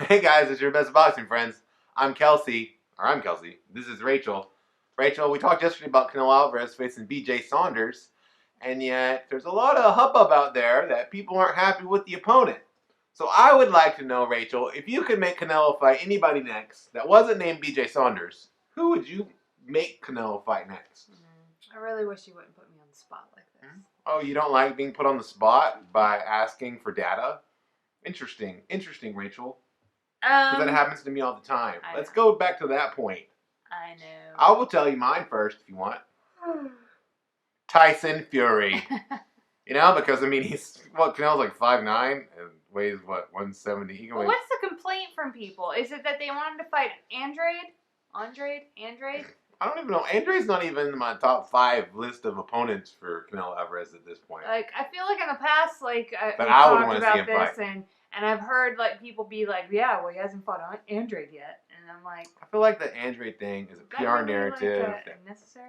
Hey guys, it's your best boxing friends. I'm Kelsey. This is Rachel. Rachel, we talked yesterday about Canelo Alvarez facing BJ Saunders, and yet there's a lot of hubbub out there that people aren't happy with the opponent. So I would like to know, Rachel, if you could make Canelo fight anybody next that wasn't named BJ Saunders, who would you make Canelo fight next? I really wish you wouldn't put me on the spot like this. Oh, you don't like being put on the spot by asking for data? Interesting, Rachel. Because that happens to me all the time. Let's go back to that point. I know. I will tell you mine first if you want. Tyson Fury. Because Canelo's like 5'9" and weighs 170. Well, what's the complaint from people? Is it that they wanted to fight Andrade? I don't even know. Andrade's not even in my top 5 list of opponents for Canelo Alvarez at this point. Like, I feel like in the past, like, but we I would talked want to about see him this, fight. and I've heard like people be like, yeah, well, he hasn't fought Andrade yet, and I'm like, I feel like the Andrade thing is a PR really narrative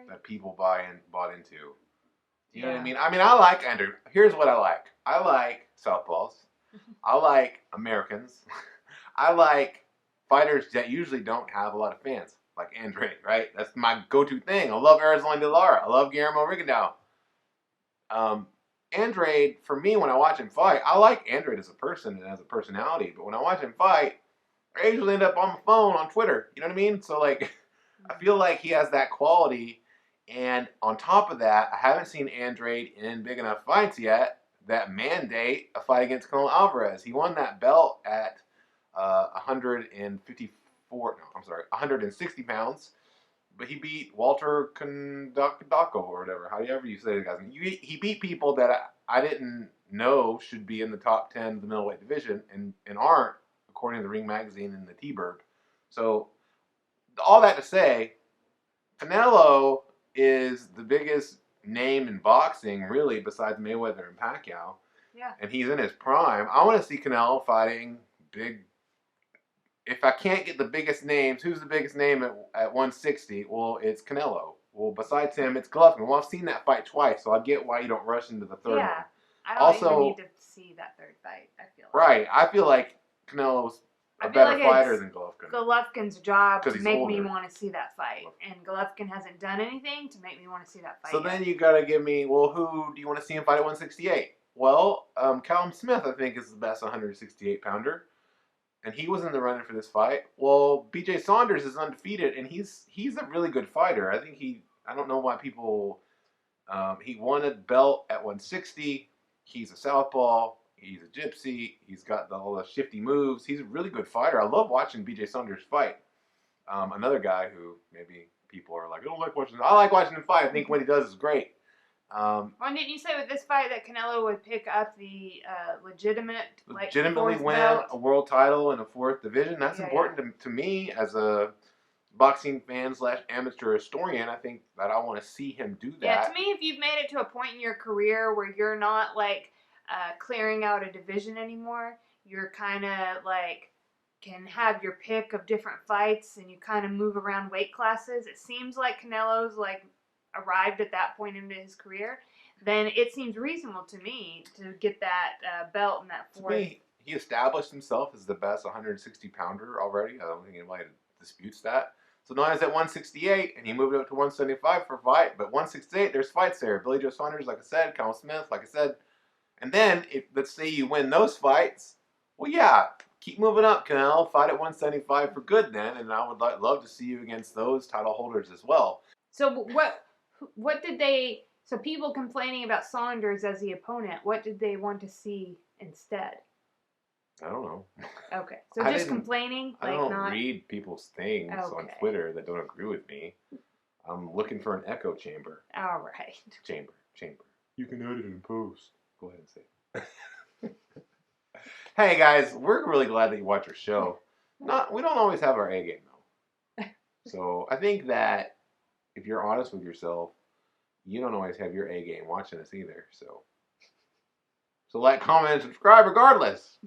that people bought into. You know what I mean? I like Andrade. Here's what I like. I like southpaws. I like Americans. I like fighters that usually don't have a lot of fans, like Andrade, right? That's my go-to thing. I love Arizona De Lara. I love Guillermo Rigondeaux. Andrade, for me, when I watch him fight, I like Andrade as a person and as a personality, but when I watch him fight, I usually end up on my phone, on Twitter. You know what I mean? So, like, I feel like he has that quality, and on top of that, I haven't seen Andrade in big enough fights yet that mandate a fight against Canelo Alvarez. He won that belt at 160 pounds. But he beat Walter Kondako or whatever, however you say the guy's name. He beat people that I didn't know should be in the top 10 of the middleweight division and aren't, according to the Ring Magazine and the T-Burb. So, all that to say, Canelo is the biggest name in boxing, really, besides Mayweather and Pacquiao. Yeah. And he's in his prime. I want to see Canelo fighting big. If I can't get the biggest names, who's the biggest name at 160? Well, it's Canelo. Well, besides him, it's Golovkin. Well, I've seen that fight twice, so I get why you don't rush into the third one. Yeah, I don't even need to see that third fight, I feel like. Right. I feel like Canelo's a better fighter than Golovkin. Golovkin's job to make older. Me want to see that fight. And Golovkin hasn't done anything to make me want to see that fight So then you got to give me, well, who do you want to see him fight at 168? Well, Callum Smith, I think, is the best 168-pounder. And he was in the running for this fight. Well, BJ Saunders is undefeated, and he's a really good fighter. I think I don't know why people, he won a belt at 160. He's a southpaw. He's a gypsy. He's got all the shifty moves. He's a really good fighter. I love watching BJ Saunders fight. Another guy who maybe people are like, I don't like watching him. I like watching him fight. I think what he does is great. Well, didn't you say with this fight that Canelo would pick up the legitimately win a world title in a 4th division? That's important to me as a boxing fan / amateur historian. I think that I want to see him do that. Yeah, to me, if you've made it to a point in your career where you're not like clearing out a division anymore, you're kind of like can have your pick of different fights and you kind of move around weight classes. It seems like Canelo's like arrived at that point into his career, then it seems reasonable to me to get that belt in that 4th. To me, he established himself as the best 160-pounder already. I don't think anybody disputes that. So now he's at 168, and he moved up to 175 for a fight. But 168, there's fights there. Billy Joe Saunders, like I said, Callum Smith, like I said. And then, if let's say you win those fights, well, yeah, keep moving up, Canelo. Fight at 175 for good then, and I would love to see you against those title holders as well. So what did they... So people complaining about Saunders as the opponent, what did they want to see instead? I don't know. Okay, so just complaining? I don't read people's things on Twitter that don't agree with me. I'm looking for an echo chamber. All right. Chamber. You can edit it in post. Go ahead and say it. Hey guys, we're really glad that you watch our show. We don't always have our A game though. So I think that if you're honest with yourself, you don't always have your A game watching us either. So like, comment, and subscribe regardless.